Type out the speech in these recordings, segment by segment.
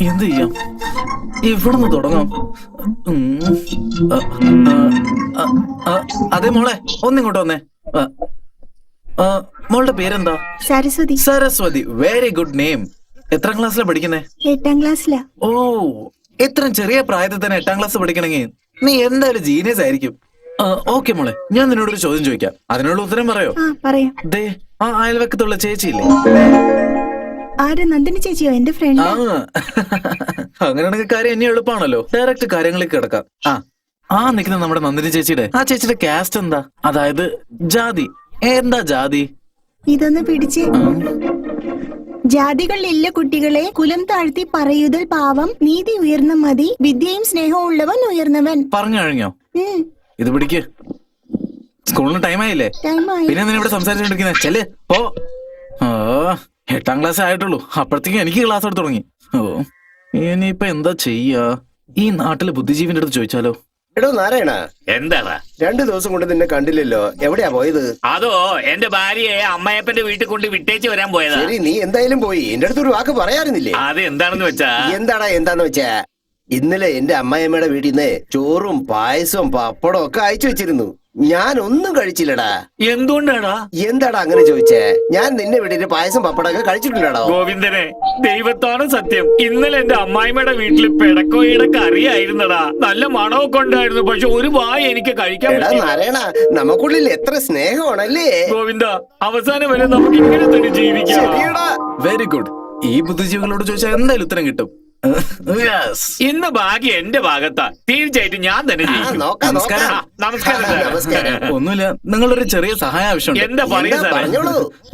എന്ത് ചെയ്യാം? ഇവിടെ നിന്ന് തുടങ്ങാം. അതെ മോളെ, ഒന്നിങ്ങോട്ട് വന്നേ. മോളുടെ പേരെന്താ? Saraswati. Saraswati, very good name. എത്രാം ക്ലാസ്സിലാ പഠിക്കുന്നേ? 8ാം ക്ലാസ്സിലാ. ഓ, ഇത്രയും ചെറിയ പ്രായത്തിൽ തന്നെ 8ാം ക്ലാസ് പഠിക്കണമെങ്കിൽ നീ എന്തായാലും ജീനിയസ് ആയിരിക്കും. ഓക്കെ മോളെ, ഞാൻ നിന്നോടൊരു ചോദ്യം ചോദിക്കാം, അതിനുള്ള ഉത്തരം പറയോ? പറയാം. ദേ, ആ അയൽവക്കത്തുള്ള ചേച്ചിയില്ലേ? ആര്? നന്ദിനി ചേച്ചിയോ? എന്റെ ഫ്രണ്ട്. അങ്ങനെയാണെങ്കിൽ കാര്യം എന്നെ എളുപ്പമാണല്ലോ, ഡയറക്റ്റ് കാര്യങ്ങളിലേക്ക് കിടക്കാം. ആ നിൽക്കുന്ന നമ്മുടെ നന്ദിനി ചേച്ചിയുടെ കാസ്റ്റ് എന്താ? അതായത് ജാതി എന്താ? ജാതി ഇതൊന്ന് പിടിച്ച്. ജാതികളില്ല കുട്ടികളെ, കുലം താഴ്ത്തി പറയുതൽ പാവം, നീതി ഉയർന്ന മതി, വിദ്യയും സ്നേഹവും ഉള്ളവൻ ഉയർന്നവൻ. പറഞ്ഞു കഴിഞ്ഞോ? ഇത് പിടിക്ക്. സ്കൂളിന് ടൈം ആയില്ലേ? പിന്നെ എന്തിനാ ഇവിടെ സംസാരിച്ചോണ്ടിരിക്കുന്നത്? ചെല് പോ. 8ാം ക്ലാസ് ആയിട്ടുള്ളൂ, അപ്പോഴത്തേക്കും എനിക്ക് ക്ലാസ് എടുത്ത് തുടങ്ങി. ഇനിയിപ്പൊ എന്താ ചെയ്യാ? ഈ നാട്ടിലെ ബുദ്ധിജീവിന്റെ അടുത്ത് ചോദിച്ചാലോ? എടോ നാരായണ, എന്താടാ 2 ദിവസം കൊണ്ട് നിന്നെ കണ്ടില്ലല്ലോ, എവിടെയാ പോയത്? അതോ എന്റെ ഭാര്യയെ അമ്മയപ്പന്റെ വീട്ടിൽ കൊണ്ട് വിട്ടേച്ച് വരാൻ പോയതാ. ശരി, നീ എന്തായാലും പോയി. എന്റെ അടുത്ത് ഒരു വാക്ക് പറയാറുന്നില്ലേ? അത് എന്താണെന്ന് വെച്ചാ? എന്താന്ന് വെച്ചാ, ഇന്നലെ എന്റെ അമ്മായിയമ്മയുടെ വീട്ടിൽ നിന്ന് ചോറും പായസവും പപ്പടവും ഒക്കെ അയച്ചു വെച്ചിരുന്നു. ഞാൻ ഒന്നും കഴിച്ചില്ലടാ. എന്തുകൊണ്ടാടാ? എന്താടാ അങ്ങനെ ചോദിച്ചേ? ഞാൻ നിന്നെ വീട്ടിൽ പായസം പപ്പടമൊക്കെ കഴിച്ചിട്ടുണ്ടോ? ഗോവിന്ദനെ, ദൈവത്താണ് സത്യം, ഇന്നലെ എന്റെ അമ്മായിമ്മയുടെ വീട്ടിൽ പിടക്കോയുടെ കറിയായിരുന്നടാ. നല്ല മണമൊക്കെ ഉണ്ടായിരുന്നു, പക്ഷെ ഒരു വായ എനിക്ക് കഴിക്കാൻ പറ്റില്ല. നാരായണ, നമുക്കുള്ളിൽ എത്ര സ്നേഹമാണല്ലേ ഗോവിന്ദ. അവസാനം വരെ നമുക്ക് ഇങ്ങനെ തന്നെ ജീവിക്കാം. Very good. ഈ ബുദ്ധിജീവികളോട് ചോദിച്ചാൽ എന്തായാലും ഉത്തരം കിട്ടും. ഇന്ന് ഭാഗ്യം എന്റെ ഭാഗത്താ. തീർച്ചയായിട്ടും ഞാൻ തന്നെ ജയിക്കും. നമസ്കാരം. ഒന്നുമില്ല, നിങ്ങളൊരു ചെറിയ സഹായം ആവശ്യമുണ്ട്. എന്താ പറയുക സാറേ?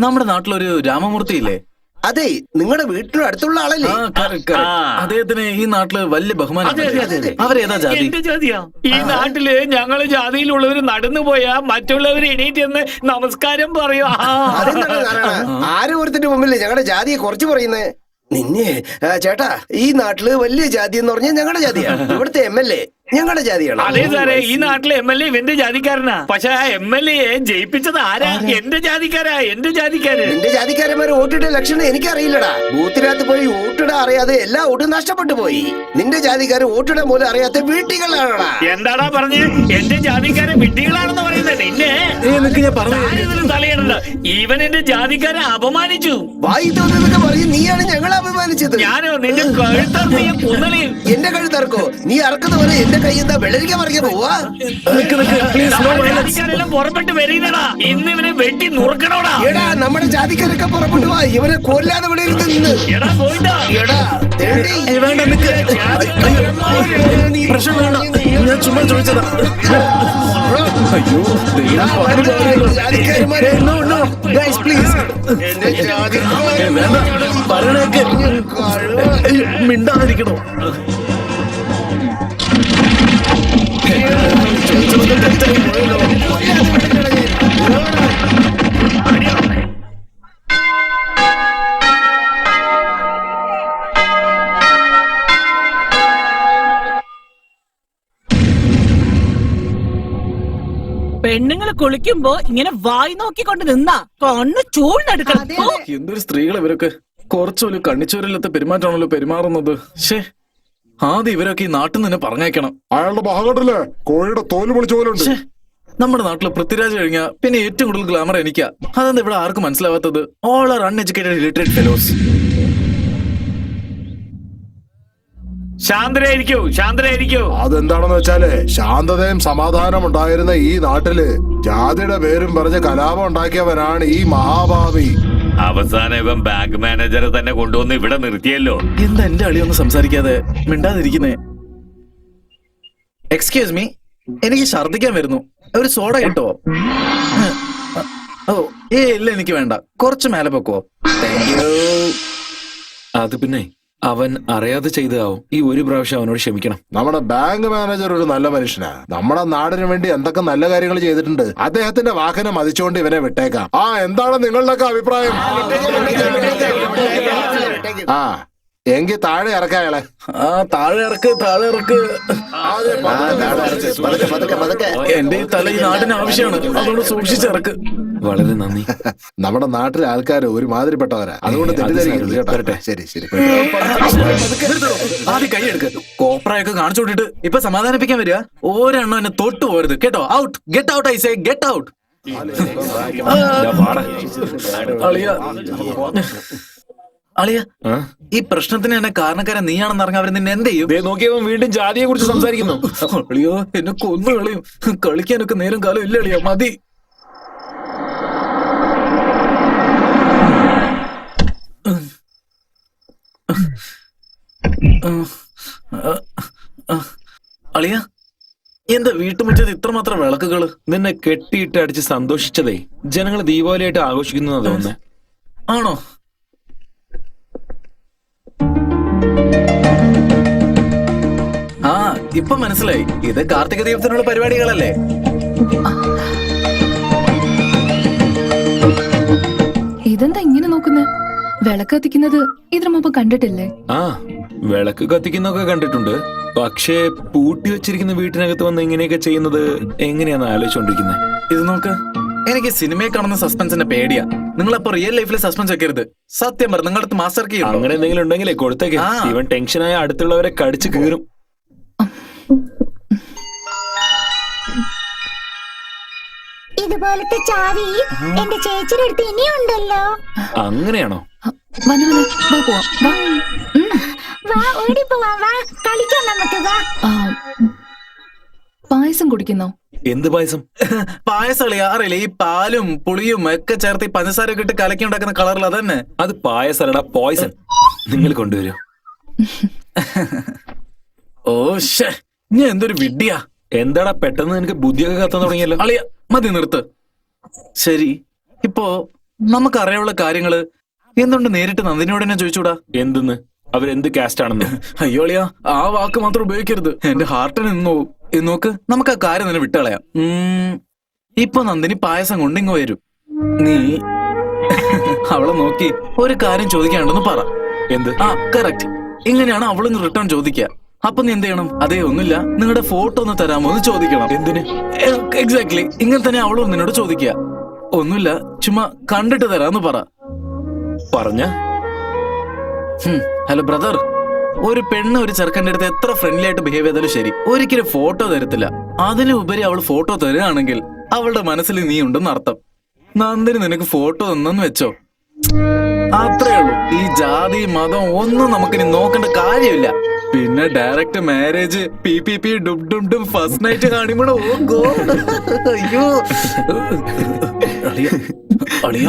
നമ്മുടെ നാട്ടിലൊരു രാമമൂർത്തി ഇല്ലേ? അതെ, നിങ്ങളുടെ വീട്ടിന് അടുത്തുള്ള ആളല്ലേ? അദ്ദേഹത്തിന് ഈ നാട്ടില് വലിയ ബഹുമാനം. അവരേതാ ജാതി? എന്റെ ജാതിയാ. ഈ നാട്ടില് ഞങ്ങള് ജാതിയിലുള്ളവര് നടന്നു പോയാ മറ്റുള്ളവര് എണീറ്റ് എന്ന് നമസ്കാരം പറയും. ആരും ഒരുത്തിന്റെ മുമ്പിൽ ഞങ്ങളുടെ ജാതിയെ കുറച്ച് പറയുന്നേ. നിന്നെ ചേട്ടാ, ഈ നാട്ടില് വലിയ ജാതി എന്ന് പറഞ്ഞാൽ ഞങ്ങളുടെ ജാതിയാണ്. ഇവിടുത്തെ MLA ഞങ്ങളുടെ ജാതിയാണ്. അതെ സാറേ, ഈ നാട്ടിലെ MLA ഇവന്റെ ജാതിക്കാരനാ. പക്ഷെ ആ MLA ജയിപ്പിച്ചത് ആരാ? എന്റെ ജാതിക്കാരാ, എന്റെ ജാതിക്കാര്. എന്റെ ജാതിക്കാരന്മാര് വോട്ടിട്ട ലക്ഷണം എനിക്കറിയില്ലടാ. ബൂത്തിനകത്ത് പോയി വോട്ടിടാൻ അറിയാതെ എല്ലാ വോട്ടും നഷ്ടപ്പെട്ടു പോയി. നിന്റെ ജാതിക്കാര് വോട്ടിടാൻ പോലും അറിയാത്ത വീട്ടികളാണടാ. എന്താടാ പറഞ്ഞ്? എന്റെ ജാതിക്കാരെ വിഡ്ഢികളാണെന്ന് പറയുന്നത് നിന്നെ തലയിടണ്ട. ഇവൻ എന്റെ ജാതിക്കാരെ അപമാനിച്ചു. വായി തോന്നുന്നതൊക്കെ പറയും. നീയാണ് ഞങ്ങളെ അപമാനിച്ചത്. ഞാനോ? നിന്റെ കഴുത്തറക്കുകയും കുന്നളിയും. എന്റെ കഴുത്തറക്കോ? നീ അറക്കുന്നവരെ എന്റെ കൈ എന്താ വെള്ളരിക്ക പറിക്കാൻ പോവാ? ജാതിക്കാരെല്ലാം പുറപ്പെട്ട് വരീനടാ. ഇന്ന് ഇവനെ വെട്ടി നുറുക്കണോടാ. എടാ, നമ്മുടെ ജാതിക്കാരൊക്കെ പുറപ്പെട്ടു പോവാ. ഇവനെ കൊല്ലാതെ ഇവിടെ ഇരുന്ന്. എടാ പോയിട്ടാ. എടാ പ്രശ്നം വേണ്ട, ഞാൻ ചുമ്മാ ചോദിച്ചതാ. അയ്യോ, പറയണേക്ക് മിണ്ടാതിരിക്കണോ? പെണ്ണുങ്ങൾ കുളിക്കുമ്പോ ഇങ്ങനെ വായി നോക്കിക്കൊണ്ട് നിന്നാ കണ്ണ് ചൂഴ്ന്നെടുക്കണം. എന്തൊരു സ്ത്രീകൾ ഇവരൊക്കെ! കുറച്ചൊരു കണ്ണിച്ചോരില്ലാത്ത പെരുമാറ്റാണല്ലോ പെരുമാറുന്നത്. ശേ, ആദ്യം ഇവരൊക്കെ ഈ നാട്ടിൽ നിന്ന് പറഞ്ഞേക്കണം. അയാളുടെ ഭാഗത്തില്ലേ കോഴിയുടെ തോല് പൊളിച്ച പോലുണ്ട്. നമ്മുടെ നാട്ടില് പൃഥ്വിരാജ് കഴിഞ്ഞാ പിന്നെ ഏറ്റവും കൂടുതൽ ഗ്ലാമർ എനിക്കാ. അതെന്താ ഇവിടെ ആർക്കും മനസ്സിലാവാത്തത്? All are uneducated illiterate fellows. ശാന്തരായിരിക്കോ, ശാന്തരായിരിക്കോ. അതെന്താണെന്ന് വെച്ചാല്, ശാന്തതയും സമാധാനം ഉണ്ടായിരുന്ന ഈ നാട്ടില് ജാതിയുടെ പേരും പറഞ്ഞ് കലാപം ഉണ്ടാക്കിയവനാണ് ഈ മഹാഭാവി. അവസാനം ഇവൻ ബാങ്ക് മാനേജറെ തന്നെ കൊണ്ടുവന്ന് ഇവിടെ നിർത്തിയല്ലോ. എന്താ എന്റെ അളിയൊന്നും സംസാരിക്കാതെ മിണ്ടാതിരിക്കുന്നേ? എക്സ്ക്യൂസ് മീ, എനിക്ക് ഛർദിക്കാൻ വരുന്നു. ഒരു സോഡ കിട്ടുമോ? ഓ ഇല്ല, എനിക്ക് വേണ്ട. കുറച്ച് മേലെ പൊക്കോ. Thank you. അത് പിന്നെ അവൻ അറിയാതെ ചെയ്തതാവും. ഈ ഒരു പ്രാവശ്യം അവനോട് ക്ഷമിക്കണം. നമ്മുടെ ബാങ്ക് മാനേജർ ഒരു നല്ല മനുഷ്യനാ. നമ്മുടെ നാടിന് വേണ്ടി എന്തൊക്കെ നല്ല കാര്യങ്ങൾ ചെയ്തിട്ടുണ്ട്. അദ്ദേഹത്തിന്റെ വാഹനം മതിച്ചുകൊണ്ട് ഇവനെ വിട്ടേക്കാം. എന്താണ് നിങ്ങളുടെയൊക്കെ അഭിപ്രായം? എങ്കിൽ താഴെ ഇറക്കാം അയാളെ. താഴെ ഇറക്ക്, താഴെ ഇറക്ക്. എന്റെ ഈ തല ഈ നാടിന് ആവശ്യമാണ്, അതുകൊണ്ട് സൂക്ഷിച്ചിറക്ക്. വളരെ നന്ദി. നമ്മുടെ നാട്ടിലെ ആൾക്കാർ ഒരുമാതിരിപ്പെട്ടവരാ, അതുകൊണ്ട് തെറ്റിദ്ധരിക്കരുത് കേട്ടോ. ശരി ശരി. കോപ്രായൊക്കെ കാണിച്ചു വിട്ടിട്ട് ഇപ്പൊ സമാധാനിപ്പിക്കാൻ വരിക. ഒരെണ്ണം എന്നെ തൊട്ടു പോരുത് കേട്ടോ. Out, get out, I say get out. അളിയ അളിയ, ഈ പ്രശ്നത്തിന് എന്നെ കാരണക്കാരൻ നീയാണെന്ന് അറിഞ്ഞ അവര് നിന്നെ എന്ത് ചെയ്യും? നോക്കിയവൻ വീണ്ടും ജാതിയെ കുറിച്ച് സംസാരിക്കുന്നു. അളിയോ, എന്നെ കൊന്നു കളയും. കളിക്കാനൊക്കെ നേരം കാലം ഇല്ല അളിയ, മതി. അളിയ, എന്താ വീട്ടുമുറ്റത്ത് ഇത്രമാത്രം വിളക്കുകള്? നിന്നെ കെട്ടിയിട്ട് അടിച്ച് സന്തോഷിച്ചതേ ജനങ്ങൾ ദീപാവലിയായിട്ട് ആഘോഷിക്കുന്നു തോന്നുന്നേ. ആണോ? ആ, ഇപ്പൊ മനസ്സിലായി. ഇത് കാർത്തിക ദീപത്തിനുള്ള പരിപാടികളല്ലേ? ഇതെന്താ ഇങ്ങനെ നോക്കുന്നത്? വിളക്ക് കത്തിക്കുന്നത് ഇതിനു മുമ്പ് കണ്ടിട്ടില്ലേ? ആ, വിളക്ക് കത്തിക്കുന്നൊക്കെ കണ്ടിട്ടുണ്ട്. പക്ഷേ പൂട്ടി വെച്ചിരിക്കുന്ന വീട്ടിനകത്ത് വന്ന് ഇങ്ങനെയൊക്കെ ചെയ്യുന്നത് എങ്ങനെയാന്ന് ആലോചിച്ചോണ്ടിരിക്കുന്നത്. ഇത് നോക്ക്, എനിക്ക് സിനിമയെ കാണുന്ന സസ്പെൻസിന്റെ പേടിയാ. നിങ്ങളപ്പോ റിയൽ ലൈഫിൽ സസ്പെൻസ് വെക്കരുത്. സത്യം പറ, നിങ്ങളുടെ അടുത്ത് മാസ്റ്റർ കീ ഉണ്ടോ? അങ്ങനെ എന്തെങ്കിലും ഉണ്ടെങ്കിലേ കൊടുത്തേക്ക്. ആ. ഇവൻ ടെൻഷനായ അടുത്തുള്ളവരെ കടിച്ചു കീറും. ഇതുപോലത്തെ ചാവി എന്റെ ചേച്ചിയുടെ അടുത്ത് ഇനിയുണ്ടല്ലോ. അങ്ങനെയാണോ? വന്നു വന്നു, വാ പോവാം, വാ. വാ, ഓടിപ്പോവാ, വാ, കളിക്കാം നമുക്ക്, വാ. ആ, പായസം കുടിക്കുന്നോ? എന്ത് പായസം? പായസം അളിയാ, അറിയില്ല, ഈ പാലും പുളിയും ഒക്കെ ചേർത്ത് ഈ പഞ്ചസാരയൊക്കെ ഇട്ട് കലക്കി ഉണ്ടാക്കുന്ന കളറിൽ അതന്നെ. അത് പായസമല്ലടാ, പോയ്സൺ. നിങ്ങൾ കൊണ്ടുവരൂ. ഓ ഷേ, ഞാൻ എന്തൊരു വിഡ്ഢിയാ. എന്താടാ പെട്ടെന്ന് നിനക്ക് ബുദ്ധിയൊക്കെ കത്താൻ തുടങ്ങിയല്ലോ? അളിയ, മതി, നിർത്ത്. ശരി, ഇപ്പോ നമുക്കറിയാനുള്ള കാര്യങ്ങള് എന്തുകൊണ്ട് നേരിട്ട് നന്ദിനിയോട് തന്നെ ചോദിച്ചൂടാ? എന്തെന്ന്? അവരെന്ത് കാസ്റ്റ് ആണെന്ന്? അയ്യോ അളിയ, ആ വാക്ക് മാത്രം ഉപയോഗിക്കരുത്. എന്റെ ഹാർട്ടിന് നിന്നോ. നോക്ക്, നമുക്ക് ആ കാര്യം തന്നെ വിട്ടുകളയാം. ഇപ്പൊ നന്ദിനി പായസം കൊണ്ടിങ്ങ് വരും. നീ അവളെ നോക്കി ഒരു കാര്യം ചോദിക്കാണ്ടെന്ന് പറ. എന്ത്? ആ, കറക്റ്റ്. ഇങ്ങനെയാണ് അവളൊന്ന് റിട്ടേൺ ചോദിക്കുക. അപ്പൊ നീ എന്ത് ചെയ്യണം? അതേ, ഒന്നുമില്ല, നിങ്ങളുടെ ഫോട്ടോ ഒന്ന് തരാമോ എന്ന് ചോദിക്കണം. എന്തിന്? എക്സാക്ട്ലി ഇങ്ങനെ തന്നെ അവളും നിന്നോട് ചോദിക്കുക. ഒന്നുമില്ല, ചുമ്മാ കണ്ടിട്ട് തരാന്ന് പറ. പറഞ്ഞ ഹലോ ബ്രദർ, ഒരു പെണ്ണ് ഒരു ചെറുക്കൻ്റെ അടുത്ത് എത്ര ഫ്രണ്ട്ലി ആയിട്ട് ബിഹേവ് ചെയ്താലും ശരി, ഒരിക്കലും ഫോട്ടോ തരത്തില്ല. അതിനുപരി അവൾ ഫോട്ടോ തരുകയാണെങ്കിൽ അവളുടെ മനസ്സിൽ നീ ഉണ്ടെന്ന് അർത്ഥം. നന്ദിനി നിനക്ക് ഫോട്ടോ തന്നെന്ന് വെച്ചോ, അത്രേ ഉള്ളൂ. ഈ ജാതി മതം ഒന്നും നമുക്കിനി നോക്കേണ്ട കാര്യമില്ല. പിന്നെ ഡയറക്റ്റ് മാരേജ്, പി ഡും ഡും ഡും ഫസ്റ്റ് നൈറ്റ് കാണിമ്പോഴോ. ഓ ഗോഡ്, അയ്യോ അളിയ, അളിയ,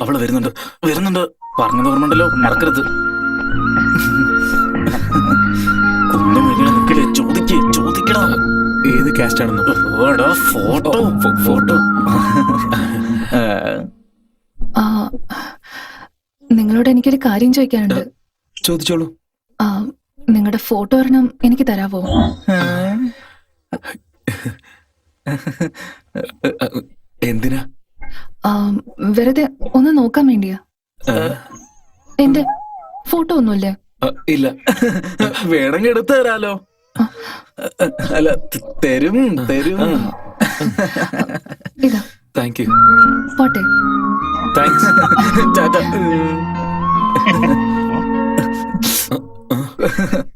അവള് വരുന്നുണ്ട്, വരുന്നുണ്ട്. പറഞ്ഞത് ഓർമ്മണ്ടല്ലോ, മറക്കരുത്. കുഞ്ഞു വീണ നിൽക്കില്ലേ, ചോദിക്കടാ. ഏത് കാസ്റ്റ് ആണെന്ന്? Photo photo. ആ, നിങ്ങളോട് എനിക്കൊരു കാര്യം ചോദിക്കാനുണ്ട്. ചോദിച്ചോളൂ. ആ, നിങ്ങളുടെ ഫോട്ടോ ഒരെണ്ണം എനിക്ക് തരാവോ? എന്തിനാ? ആ, വെറുതെ ഒന്ന് നോക്കാൻ വേണ്ടിയാ. എന്റെ ഫോട്ടോ ഒന്നുമില്ലേ? ഇല്ല. വേണമെങ്കിൽ എടുത്തു തരാലോ. അല്ല, തരും. ഇതാ. Thank you. പോട്ടെ. താങ്ക്സ്.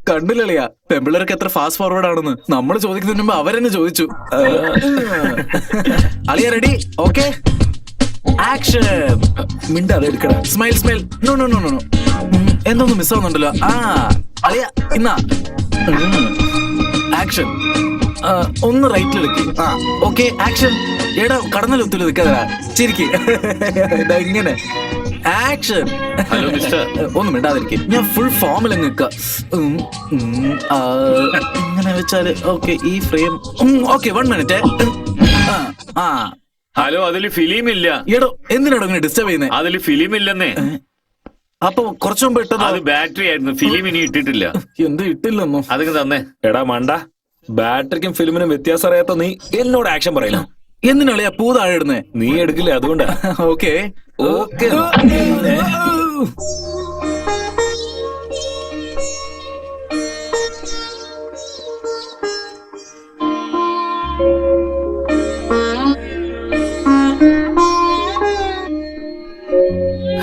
കണ്ടില്ലളിയാ, പെമ്പിള്ളേർക്ക് എത്ര ഫാസ്റ്റ് ഫോർവേഡ് ആണെന്ന്. നമ്മൾ ചോദിക്കുന്നതിന് മുമ്പ് അവരെന്നെ ചോദിച്ചു. അളിയ റെഡി? Okay, action. മിണ്ടാതെ എടുക്കടാ. സ്മൈൽ. നോ. എന്തോന്ന് മിസ് ആവുന്നുണ്ടല്ലോ. ആ അളിയ, ഇന്നാ ആക്ഷൻ. ഒന്ന് റൈറ്റിലെടുക്ക്. ആ ഓക്കെ, ആക്ഷൻ. എടാ, കടന്നലൊത്തില് നിൽക്കാതാ, ചിരിക്ക്. ഇങ്ങനെ ആക്ഷൻ. Hello mister. ഒന്നും മിണ്ടാതിരിക്കും, ഞാൻ ഫുൾ ഫോമിൽ നിൽക്ക. ഇങ്ങനെ വെച്ചാല് ഓക്കെ. ഈ ഫ്രെയിം ഓക്കെ. 1 മിനിറ്റ്. ആ ഹലോ, അതില് ഫിലിം ഇല്ല. എടോ, എന്തിനാടോ ഇങ്ങനെ ഡിസ്റ്റർബ് ചെയ്യുന്നേ? അതില് ഫിലിം ഇല്ലെന്നേ. അപ്പൊ കുറച്ചു മുമ്പ് ഇട്ടത് അത് ബാറ്ററി ആയിരുന്നു, ഫിലിം ഇനി ഇട്ടിട്ടില്ല. എന്ത് ഇട്ടില്ലെന്നോ? അതൊക്കെ തന്നെ. എടാ മണ്ട, ബാറ്ററിക്കും ഫിലിമിനും വ്യത്യാസം അറിയാത്ത നീ എന്നോട് ആക്ഷൻ പറയില്ല. എന്തിനാളിയാ പൂ താഴെ ഇടുന്നേ? നീ എടുക്കില്ല, അതുകൊണ്ടാ. ഓക്കെ.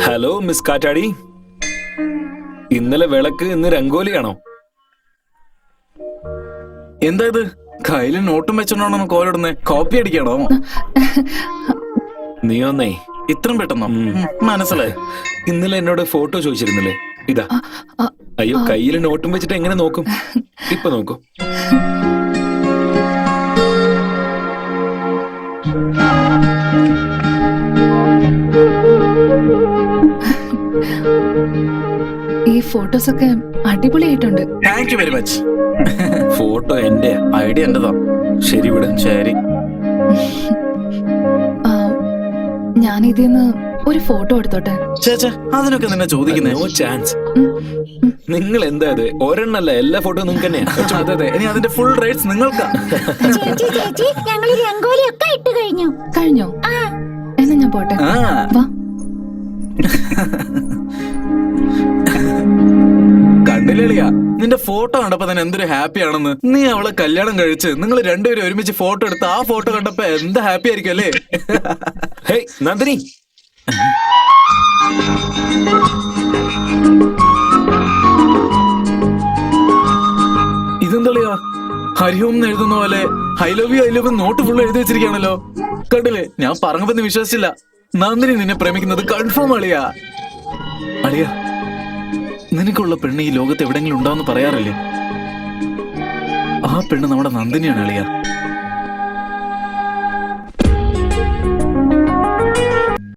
ഹലോ മിസ് കാറ്റാടി, ഇന്നലെ വിളക്ക്, ഇന്ന് രംഗോലിയാണോ? എന്താ ഇത് കയ്യില് നോട്ടും വെച്ചോണ്ടാണോ കോലിടുന്നേ? കോപ്പി അടിക്കണോ? നീ ഒന്നേ ഇത്രയും പെട്ടെന്നോ? മനസ്സിലായി. ഇന്നലെ എന്നോട് ഫോട്ടോ ചോദിച്ചിരുന്നില്ലേ? ഇതാ. അയ്യോ, കയ്യിൽ നോട്ടും വെച്ചിട്ട് എങ്ങനെ നോക്കും? ഇപ്പൊ നോക്കൂ. ഈ ഫോട്ടോസ് ഒക്കെ അടിപൊളിയായിട്ടുണ്ട്. Thank you very much. Photo എന്റെ ഐഡിയ എന്റെതാ. ശരി വിട്. ശരി. ആ, ഞാൻ ഇതിന്ന് ഒരു ഫോട്ടോ എടുത്തോട്ടെ? ചേച്ചേ, അതിനൊക്കെ നിന്നെ ചോദിക്കുന്നേ. No chance. നിങ്ങൾ എന്താ അത്? ഒരെണ്ണല്ല, എല്ലാ ഫോട്ടോ നിങ്ങൾക്ക് തന്നെയാ. അതെ അതെ, ഇനി അതിന്റെ ഫുൾ റൈറ്റ്സ് നിങ്ങൾക്കാ. ചേച്ചി ഞങ്ങൾ രംഗോലി ഒക്കെ ഇട്ട് കഴിഞ്ഞു. കഴിഞ്ഞോ? എന്നാ ഞാൻ പോട്ടെ. ആ. വാ. കണ്ടില്ലേളിയാ, നിന്റെ ഫോട്ടോ കണ്ടപ്പോ തന്നെ എന്തൊരു ഹാപ്പി ആണെന്ന്. നീ അവളെ കല്യാണം കഴിച്ച് നിങ്ങൾ രണ്ടുപേരും ഒരുമിച്ച് ഫോട്ടോ എടുത്ത് ആ ഫോട്ടോ കണ്ടപ്പോ എന്താ ഹാപ്പി ആയിരിക്കും അല്ലേ? ഹേയ് നന്ദിനി, ഇതെന്തളിയാ, ഹരിഹോം എന്ന് എഴുതുന്ന പോലെ I love you note full എഴുതി വെച്ചിരിക്കുകയാണല്ലോ. കണ്ടില്ലേ, ഞാൻ പറഞ്ഞപ്പോ നീ വിശ്വസിച്ചില്ല. നന്ദിനി നിന്നെ പ്രേമിക്കുന്നത് കൺഫേം അളിയാ. അളിയാ, നിനക്കുള്ള പെണ്ണ് ഈ ലോകത്ത് എവിടെങ്കിലും ഉണ്ടാവെന്ന് പറയാറില്ലേ? ആ പെണ്ണ് നമ്മുടെ നന്ദിനിയാണ് അളിയാ.